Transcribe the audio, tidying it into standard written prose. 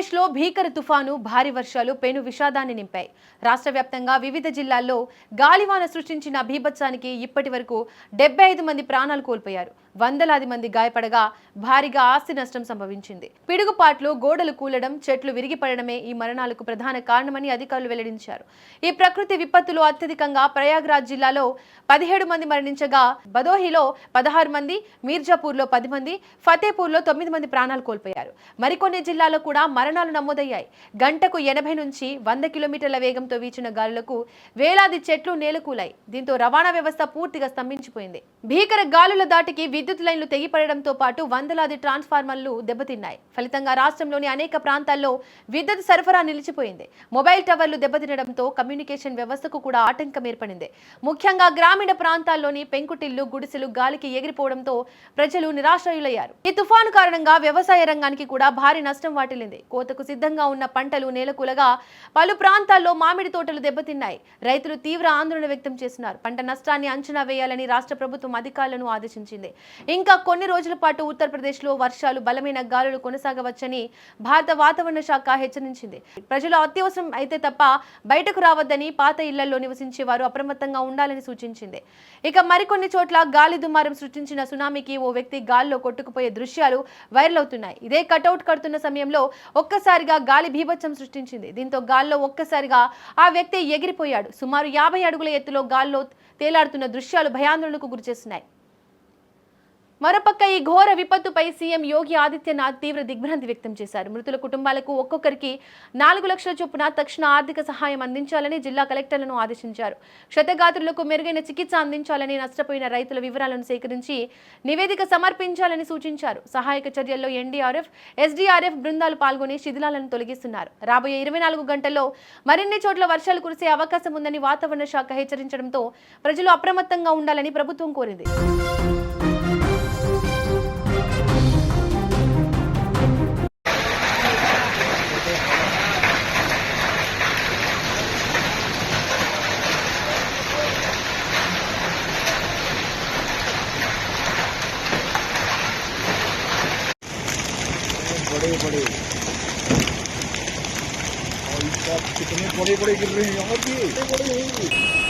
ఆంధ్రప్రదేశ్లో భీకర తుఫాను భారీ వర్షాలు పెను విషాదాన్ని నింపాయి. రాష్ట్ర వ్యాప్తంగా వివిధ జిల్లాల్లో గాలివాన సృష్టించిన బీభత్సానికి ఇప్పటి వరకు 75 మంది ప్రాణాలు కోల్పోయారు. వందలాది మంది గాయపడగా భారీగా ఆస్తి నష్టం సంభవించింది. పిడుగుపాట్లు, గోడలు కూలడం, చెట్లు విరిగిపడడమే ఈ మరణాలకు ప్రధాన కారణమని అధికారులు వెల్లడించారు. ఈ ప్రకృతి విపత్తులో అత్యధికంగా ప్రయాగ్రాజ్ జిల్లాలో 17 మంది మరణించగా బదోహిలో 16 మంది, మీర్జాపూర్లో 10 మంది, ఫతేపూర్లో 9 మంది ప్రాణాలు కోల్పోయారు. మరికొన్ని జిల్లాల్లో కూడా మరణాలు నమోదయ్యాయి. గంటకు 80 నుంచి 100 కిలోమీటర్ల వేగంతో వీచిన గాలులకు వేలాది చెట్లు నేలకూలాయి. దీంతో రవాణా వ్యవస్థ పూర్తిగా స్తంభించిపోయింది. భీకర గాలుల దాటికి విద్యుత్ లైన్లు తెగిపడడంతో పాటు వందలాది ట్రాన్స్ఫార్మర్లు దెబ్బతిన్నాయి. ఫలితంగా రాష్ట్రంలోని అనేక ప్రాంతాల్లో విద్యుత్ సరఫరా నిలిచిపోయింది. మొబైల్ టవర్లు దెబ్బతినడంతో కమ్యూనికేషన్ వ్యవస్థకు కూడా ఆటంకం ఏర్పడింది. ముఖ్యంగా గ్రామీణ ప్రాంతాల్లోని పెంకుటిల్లు, గుడిసెలు గాలికి ఎగిరిపోవడంతో ప్రజలు నిరాశ్రయులయ్యారు. ఈ తుఫాను కారణంగా వ్యవసాయ రంగానికి కూడా భారీ నష్టం వాటిల్లింది. కోతకు సిద్ధంగా ఉన్న పంటలు నేలకూలగా పలు ప్రాంతాల్లో మామిడి తోటలు దెబ్బతిన్నాయి. రైతులు తీవ్ర ఆందోళన వ్యక్తం చేస్తున్నారు. పంట నష్టాన్ని అంచనా వేయాలని రాష్ట్ర ప్రభుత్వం అధికారులను ఆదేశించింది. ఇంకా కొన్ని రోజుల పాటు ఉత్తరప్రదేశ్లో వర్షాలు, బలమైన గాలులు కొనసాగవచ్చని భారత వాతావరణ శాఖ హెచ్చరించింది. ప్రజలు అత్యవసరం అయితే తప్ప బయటకు రావద్దని, పాత ఇళ్లలో నివసించే వారు అప్రమత్తంగా ఉండాలని సూచించింది. ఇక మరికొన్ని చోట్ల గాలి దుమారం సృష్టించిన సునామీకి ఓ వ్యక్తి గాల్లో కొట్టుకుపోయే దృశ్యాలు వైరల్ అవుతున్నాయి. ఇదే కటౌట్ కడుతున్న సమయంలో ఒక్కసారిగా గాలి బీభత్సం సృష్టించింది. దీంతో గాల్లో ఒక్కసారిగా ఆ వ్యక్తి ఎగిరిపోయాడు. సుమారు 50 అడుగుల ఎత్తులో గాల్లో తేలాడుతున్న దృశ్యాలు భయాందోళనకు గురిచేస్తున్నాయి. మరోపక్క ఈ ఘోర విపత్తుపై సీఎం యోగి ఆదిత్యనాథ్ తీవ్ర దిగ్భ్రాంతి వ్యక్తం చేశారు. మృతుల కుటుంబాలకు ఒక్కొక్కరికి 4 లక్షల చొప్పున తక్షణ ఆర్థిక సహాయం అందించాలని జిల్లా కలెక్టర్లను ఆదేశించారు. క్షతగాత్రులకు మెరుగైన చికిత్స అందించాలని, నష్టపోయిన రైతుల వివరాలను సేకరించి నివేదిక సమర్పించాలని సూచించారు. సహాయక చర్యల్లో ఎన్డీఆర్ఎఫ్, ఎస్డీఆర్ఎఫ్ బృందాలు పాల్గొని శిథిలాలను తొలగిస్తున్నారు. రాబోయే 24 గంటల్లో మరిన్ని చోట్ల వర్షాలు కురిసే అవకాశం ఉందని వాతావరణ శాఖ హెచ్చరించడంతో ప్రజలు అప్రమత్తంగా ఉండాలని ప్రభుత్వం కోరింది. बड़े और कितने बड़े गिर रहे हैं यहाँ भी बड़े